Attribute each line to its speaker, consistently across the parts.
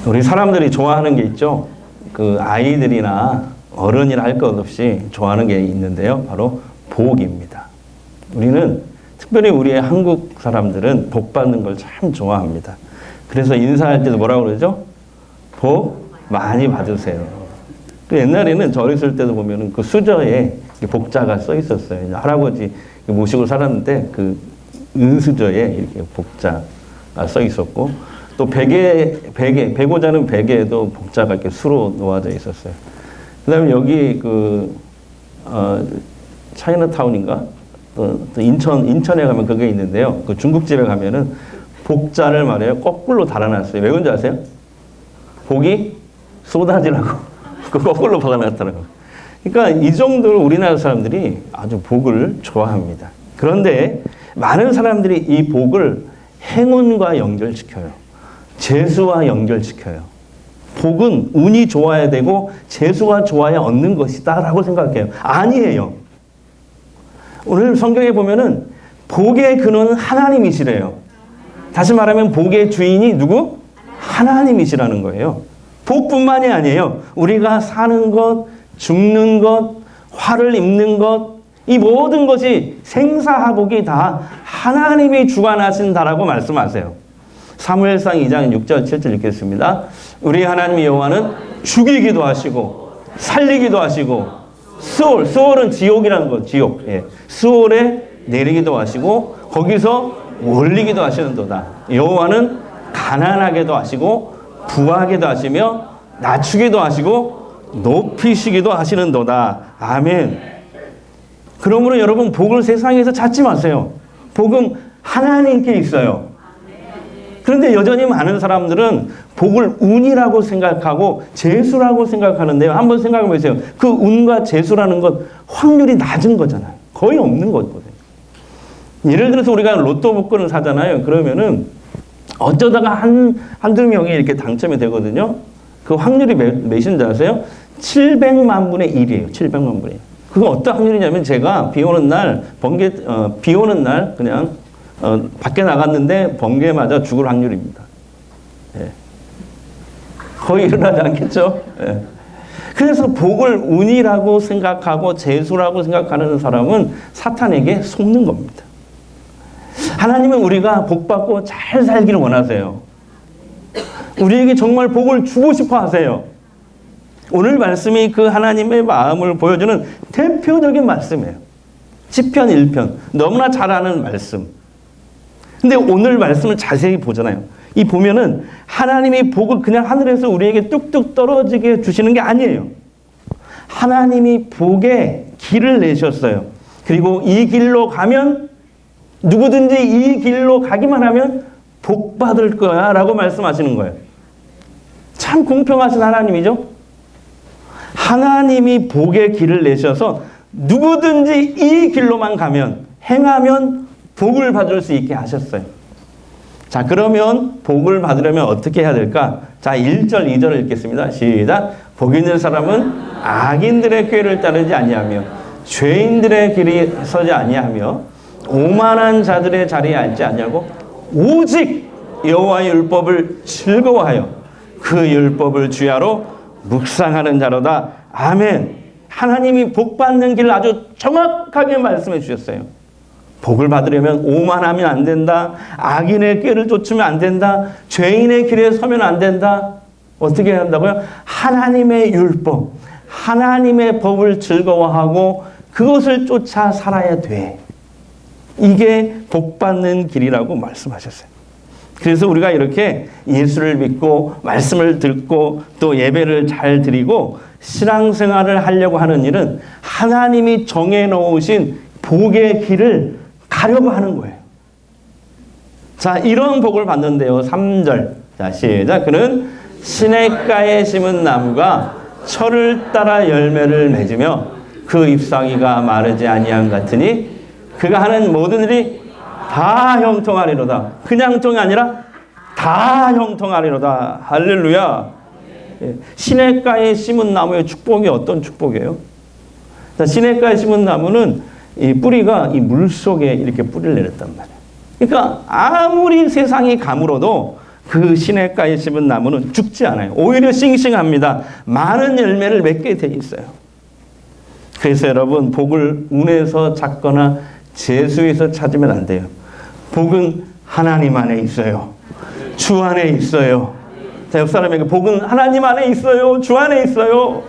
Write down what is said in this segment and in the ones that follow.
Speaker 1: 우리 사람들이 좋아하는 게 있죠. 그 아이들이나 어른이나 할 것 없이 좋아하는 게 있는데요. 바로 복입니다. 우리는 특별히 우리의 한국 사람들은 복 받는 걸 참 좋아합니다. 그래서 인사할 때도 뭐라고 그러죠? 복 많이 받으세요. 그 옛날에는 저 어렸을 때도 보면은 그 수저에 복자가 써 있었어요. 할아버지 모시고 살았는데 그 은수저에 이렇게 복자가 써 있었고, 또 베고자는 베개에도 복자가 이렇게 수로 놓아져 있었어요. 그 다음에 여기 차이나타운인가? 또 인천에 가면 그게 있는데요. 그 중국집에 가면은 복자를 말이에요. 거꾸로 달아놨어요. 왜 그런지 아세요? 복이 쏟아지라고. 그 거꾸로 박아놨더라고요. 그러니까 이 정도로 우리나라 사람들이 아주 복을 좋아합니다. 그런데 많은 사람들이 이 복을 행운과 연결시켜요. 재수와 연결시켜요. 복은 운이 좋아야 되고 재수가 좋아야 얻는 것이다 라고 생각해요. 아니에요. 오늘 성경에 보면은 복의 근원은 하나님이시래요. 다시 말하면 복의 주인이 누구? 하나님이시라는 거예요. 복뿐만이 아니에요. 우리가 사는 것, 죽는 것, 화를 입는 것, 이 모든 것이 생사화복이 다 하나님이 주관하신다라고 말씀하세요. 사무엘상 2장 6절 7절 읽겠습니다. 우리 하나님 여호와는 죽이기도 하시고 살리기도 하시고 수월은 지옥이라는 거, 지옥. 예. 수월에 내리기도 하시고 거기서 올리기도 하시는도다. 여호와는 가난하게도 하시고 부하게도 하시며 낮추기도 하시고 높이시기도 하시는도다. 아멘. 그러므로 여러분 복을 세상에서 찾지 마세요. 복은 하나님께 있어요. 그런데 여전히 많은 사람들은 복을 운이라고 생각하고 재수라고 생각하는데요. 한번 생각해 보세요. 그 운과 재수라는 것 확률이 낮은 거잖아요. 거의 없는 거거든요. 예를 들어서 우리가 로또 복권을 사잖아요. 그러면은 어쩌다가 한두 명이 이렇게 당첨이 되거든요. 그 확률이 몇인지 아세요? 700만 분의 1이에요. 700만 분의 1. 그거 어떤 확률이냐면 제가 비 오는 날 그냥 밖에 나갔는데 번개 맞아 죽을 확률입니다. 예. 거의 일어나지 않겠죠? 예. 그래서 복을 운이라고 생각하고 재수라고 생각하는 사람은 사탄에게 속는 겁니다. 하나님은 우리가 복 받고 잘 살기를 원하세요. 우리에게 정말 복을 주고 싶어 하세요. 오늘 말씀이 그 하나님의 마음을 보여주는 대표적인 말씀이에요. 시편 1편. 너무나 잘 아는 말씀. 근데 오늘 말씀을 자세히 보잖아요. 이 보면은 하나님이 복을 그냥 하늘에서 우리에게 뚝뚝 떨어지게 주시는 게 아니에요. 하나님이 복의 길을 내셨어요. 그리고 이 길로 가면 누구든지 이 길로 가기만 하면 복 받을 거야 라고 말씀하시는 거예요. 참 공평하신 하나님이죠. 하나님이 복의 길을 내셔서 누구든지 이 길로만 가면 행하면 복을 받을 수 있게 하셨어요. 자, 그러면 복을 받으려면 어떻게 해야 될까? 자, 1절, 2절을 읽겠습니다. 시작. 복 있는 사람은 악인들의 꾀를 따르지 아니하며 죄인들의 길이 서지 아니하며 오만한 자들의 자리에 앉지 아니하고 오직 여호와의 율법을 즐거워하여 그 율법을 주야로 묵상하는 자로다. 아멘. 하나님이 복 받는 길을 아주 정확하게 말씀해 주셨어요. 복을 받으려면 오만하면 안 된다. 악인의 꾀를 쫓으면 안 된다. 죄인의 길에 서면 안 된다. 어떻게 해야 한다고요? 하나님의 율법, 하나님의 법을 즐거워하고 그것을 쫓아 살아야 돼. 이게 복 받는 길이라고 말씀하셨어요. 그래서 우리가 이렇게 예수를 믿고 말씀을 듣고 또 예배를 잘 드리고 신앙생활을 하려고 하는 일은 하나님이 정해놓으신 복의 길을 가려고 하는 거예요. 자, 이런 복을 받는데요. 3절. 자, 시작. 그는 시냇가에 심은 나무가 철을 따라 열매를 맺으며 그 잎사귀가 마르지 아니함 같으니 그가 하는 모든 일이 다 형통하리로다. 그냥 형통이 아니라 다 형통하리로다. 할렐루야. 시냇가에 심은 나무의 축복이 어떤 축복이에요? 자, 시냇가에 심은 나무는 이 뿌리가 이 물 속에 이렇게 뿌리를 내렸단 말이에요. 그러니까 아무리 세상이 가물어도 그 시냇가에 심은 나무는 죽지 않아요. 오히려 싱싱합니다. 많은 열매를 맺게 돼 있어요. 그래서 여러분, 복을 운에서 찾거나 재수에서 찾으면 안 돼요. 복은 하나님 안에 있어요. 주 안에 있어요. 자, 옆 사람에게 복은 하나님 안에 있어요. 주 안에 있어요.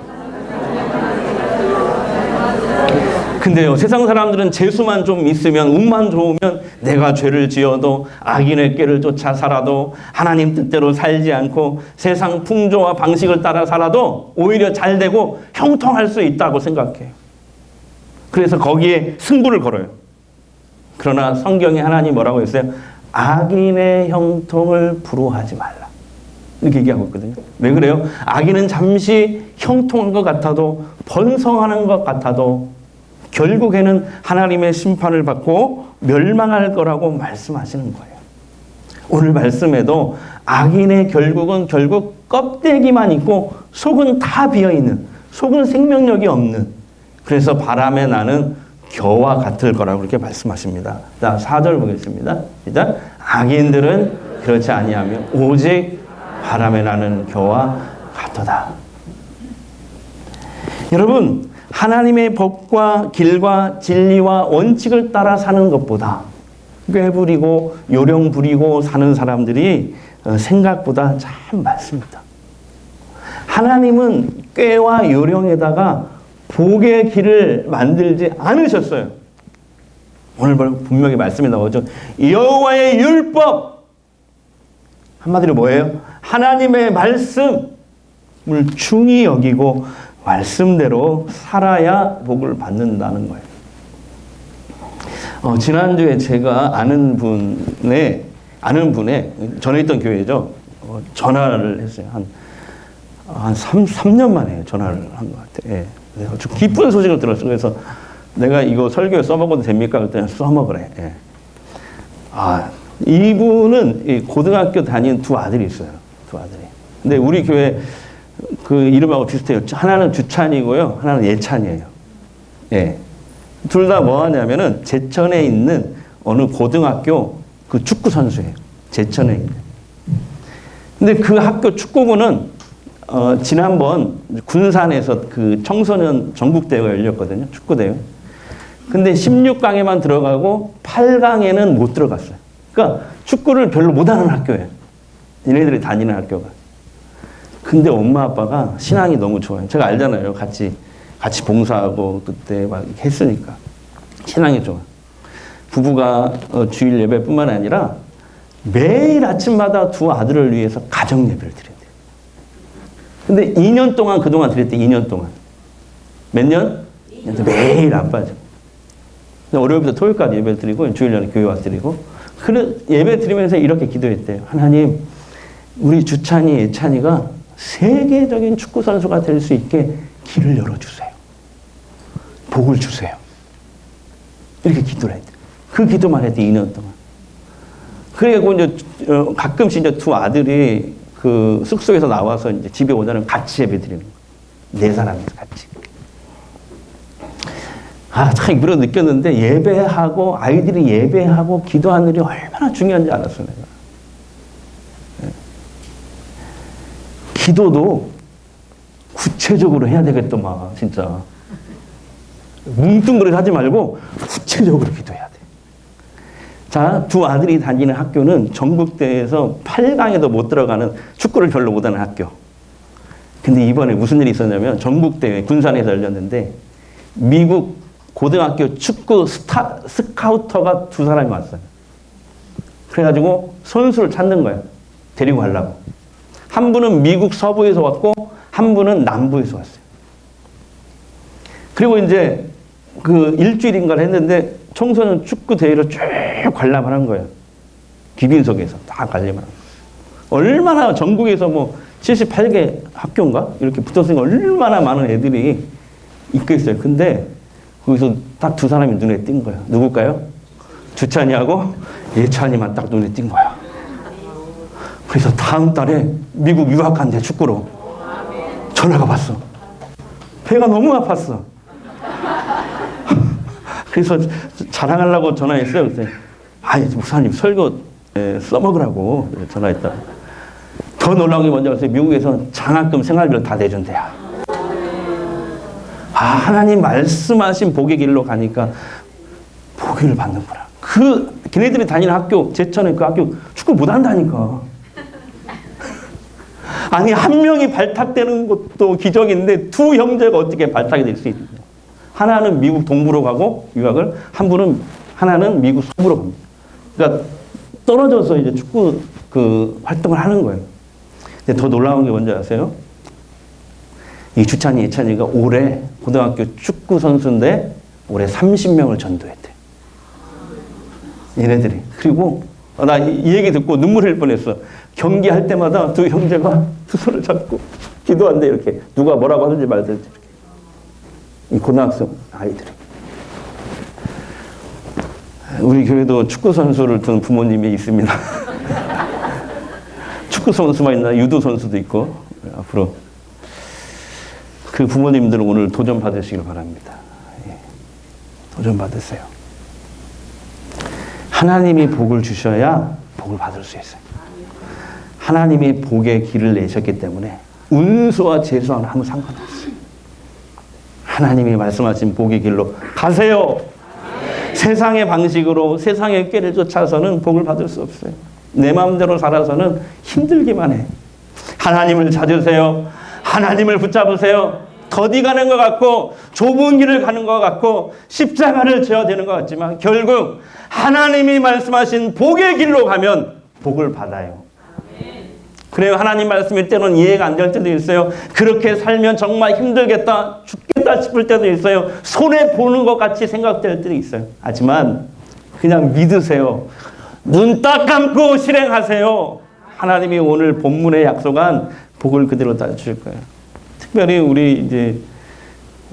Speaker 1: 근데요, 세상 사람들은 재수만 좀 있으면, 운만 좋으면 내가 죄를 지어도 악인의 꾀를 쫓아 살아도 하나님 뜻대로 살지 않고 세상 풍조와 방식을 따라 살아도 오히려 잘 되고 형통할 수 있다고 생각해요. 그래서 거기에 승부를 걸어요. 그러나 성경에 하나님 뭐라고 했어요? 악인의 형통을 부러워하지 말라. 이렇게 얘기하고 있거든요. 왜 그래요? 악인은 잠시 형통한 것 같아도, 번성하는 것 같아도 결국에는 하나님의 심판을 받고 멸망할 거라고 말씀하시는 거예요. 오늘 말씀에도 악인의 결국은 결국 껍데기만 있고 속은 다 비어있는, 속은 생명력이 없는, 그래서 바람에 나는 겨와 같을 거라고 그렇게 말씀하십니다. 자, 4절 보겠습니다. 시작. 악인들은 그렇지 아니하며 오직 바람에 나는 겨와 같도다. 여러분, 하나님의 법과 길과 진리와 원칙을 따라 사는 것보다 꾀 부리고 요령 부리고 사는 사람들이 생각보다 참 많습니다. 하나님은 꾀와 요령에다가 복의 길을 만들지 않으셨어요. 오늘 분명히 말씀이 나오죠. 여호와의 율법, 한마디로 뭐예요? 하나님의 말씀을 중히 여기고 말씀대로 살아야 복을 받는다는 거예요. 지난주에 제가 아는 분의 전에 있던 교회죠. 전화를 했어요. 한 3년 만에 전화를 한 것 같아요. 예. 아주 기쁜 소식을 들었어요. 그래서 내가 이거 설교에 써먹어도 됩니까? 그랬더니 써먹으래. 예. 이분은 고등학교 다니는 두 아들이 있어요. 두 아들이. 근데 우리 교회 그 이름하고 비슷해요. 하나는 주찬이고요. 하나는 예찬이에요. 예. 둘 다 뭐 하냐면은 제천에 있는 어느 고등학교 그 축구 선수예요. 제천에 있는. 근데 그 학교 축구부는 지난번 군산에서 그 청소년 전국대회가 열렸거든요. 축구대회. 근데 16강에만 들어가고 8강에는 못 들어갔어요. 그러니까 축구를 별로 못하는 학교예요. 얘네들이 다니는 학교가. 근데 엄마 아빠가 신앙이 너무 좋아요. 제가 알잖아요. 같이 봉사하고 그때 막 했으니까. 신앙이 좋아. 부부가 주일 예배뿐만 아니라 매일 아침마다 두 아들을 위해서 가정 예배를 드린대요. 근데 2년 동안 그동안 드렸대. 2년 동안. 몇 년? 매일 안 빠져. 월요일부터 토요일까지 예배를 드리고 주일날에 교회 와서 드리고 예배 드리면서 이렇게 기도했대요. 하나님, 우리 주찬이, 예찬이가 세계적인 축구 선수가 될 수 있게 길을 열어주세요. 복을 주세요. 이렇게 기도를 했대요. 그 기도만 했대, 2년 동안. 그래갖고 이제 가끔씩 이제 두 아들이 그 숙소에서 나와서 이제 집에 오자는 같이 예배 드리는 거예요. 4사람이서 같이. 참 이거 느꼈는데 예배하고 아이들이 예배하고 기도하는 일이 얼마나 중요한지 알았어요. 내가. 기도도 구체적으로 해야 되겠더만 진짜. 뭉뚱그려 하지 말고 구체적으로 기도해야 돼. 자, 두 아들이 다니는 학교는 전국대회에서 8강에도 못 들어가는 축구를 별로 못하는 학교. 근데 이번에 무슨 일이 있었냐면 전국대회 군산에서 열렸는데 미국 고등학교 축구 스카우터가 2사람이 왔어요. 그래가지고 선수를 찾는 거예요. 데리고 가려고. 한 분은 미국 서부에서 왔고 한 분은 남부에서 왔어요. 그리고 이제 그 일주일인가를 했는데 청소년 축구 대회를 쭉 관람을 한 거예요. 귀빈석에서 다 관람을 한 거예요. 얼마나 전국에서 뭐 78개 학교인가? 이렇게 붙었으니까 얼마나 많은 애들이 있겠어요. 근데 거기서 딱 2사람이 눈에 띈 거예요. 누굴까요? 주찬이하고 예찬이만 딱 눈에 띈 거야. 그래서 다음 달에 미국 유학한대, 축구로. 전화가 왔어. 배가 너무 아팠어. 그래서 자랑하려고 전화했어요. 그때 목사님 설교 써먹으라고 전화했다. 더 놀라운 게 뭔지 아세요? 미국에서 장학금 생활비를 다 내준대요. 아, 하나님 말씀하신 복의 길로 가니까 복을 받는구나. 걔네들이 다니는 학교, 제천에 그 학교 축구 못 한다니까. 아니, 한 명이 발탁되는 것도 기적인데 두 형제가 어떻게 발탁이 될 수 있느냐. 하나는 미국 동부로 가고 유학을, 하나는 미국 서부로 갑니다. 그러니까 떨어져서 이제 축구 활동을 하는 거예요. 근데 더 놀라운 게 뭔지 아세요? 이 주찬이, 예찬이가 올해 고등학교 축구 선수인데 올해 30명을 전도했대. 얘네들이. 그리고 나 이 얘기 듣고 눈물 흘릴 뻔했어. 경기할 때마다 두 형제가 두 손을 잡고 기도한대, 이렇게. 누가 뭐라고 하든지 말든지 이렇게. 이 고등학생 아이들이. 우리 교회도 축구 선수를 둔 부모님이 있습니다. 축구 선수만 있나? 유도 선수도 있고. 앞으로 그 부모님들은 오늘 도전 받으시길 바랍니다. 도전 받으세요. 하나님이 복을 주셔야 복을 받을 수 있어요. 하나님이 복의 길을 내셨기 때문에 운수와 재수와는 아무 상관없어요. 하나님이 말씀하신 복의 길로 가세요. 세상의 방식으로 세상의 꾀를 쫓아서는 복을 받을 수 없어요. 내 마음대로 살아서는 힘들기만 해. 하나님을 찾으세요. 하나님을 붙잡으세요. 더디 가는 것 같고 좁은 길을 가는 것 같고 십자가를 져야 되는 것 같지만 결국 하나님이 말씀하신 복의 길로 가면 복을 받아요. 그래요. 하나님 말씀일 때는 이해가 안 될 때도 있어요. 그렇게 살면 정말 힘들겠다, 죽겠다 싶을 때도 있어요. 손해보는 것 같이 생각될 때도 있어요. 하지만 그냥 믿으세요. 눈 딱 감고 실행하세요. 하나님이 오늘 본문에 약속한 복을 그대로 다 줄 거예요. 특별히 우리 이제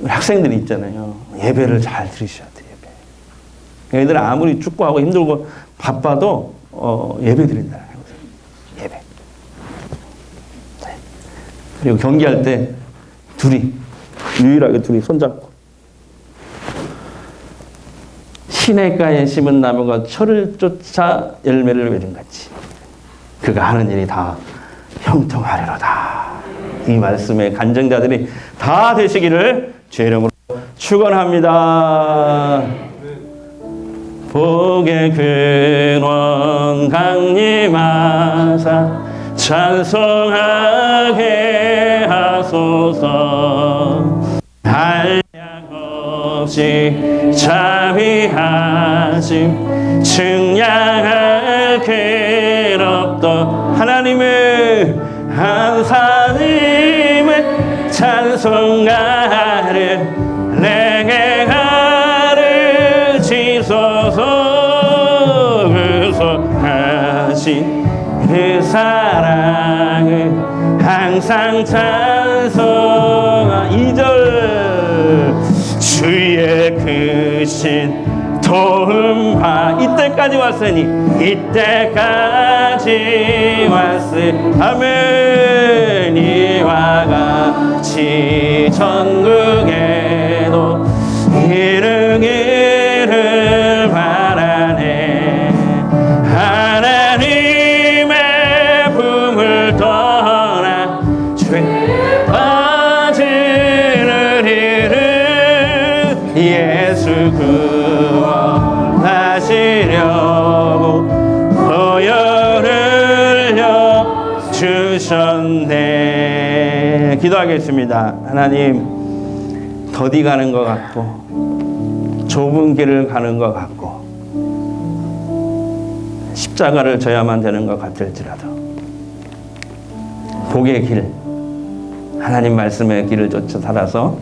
Speaker 1: 학생들이 있잖아요. 예배를 잘 들으셔야 돼요. 예배. 얘들 아무리 축구하고 힘들고 바빠도 예배 드린다. 예배. 네. 그리고 경기할 때 유일하게 둘이 손잡고. 시냇가에 심은 나무가 철을 쫓아 열매를 맺은 같이 그가 하는 일이 다 형통하리로다. 이 말씀의 간증자들이 다 되시기를 주의 이름으로 축원합니다. 복의 근원 강림하사 찬송하게 하소서. 한량 없이 자비하심 측량할 길 없던 하나님의 하나님의 찬송가를 내게 가르치소서. 그속하신 그 사랑을 항상 찬송하. 2절 주의 크신 도움과 이때까지 왔으니 이때까지 왔으니 아멘. 이와 같이 전국에도 이르기를 바라네. 하나님의 품을 떠나 죄 빠지는 일을 예수 구원하시려고 보혈을 주셨네. 기도하겠습니다. 하나님, 더디 가는 것 같고 좁은 길을 가는 것 같고 십자가를 져야만 되는 것 같을지라도 복의 길, 하나님 말씀의 길을 쫓아 살아서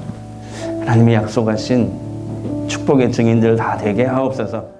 Speaker 1: 하나님이 약속하신 축복의 증인들 다 되게 하옵소서.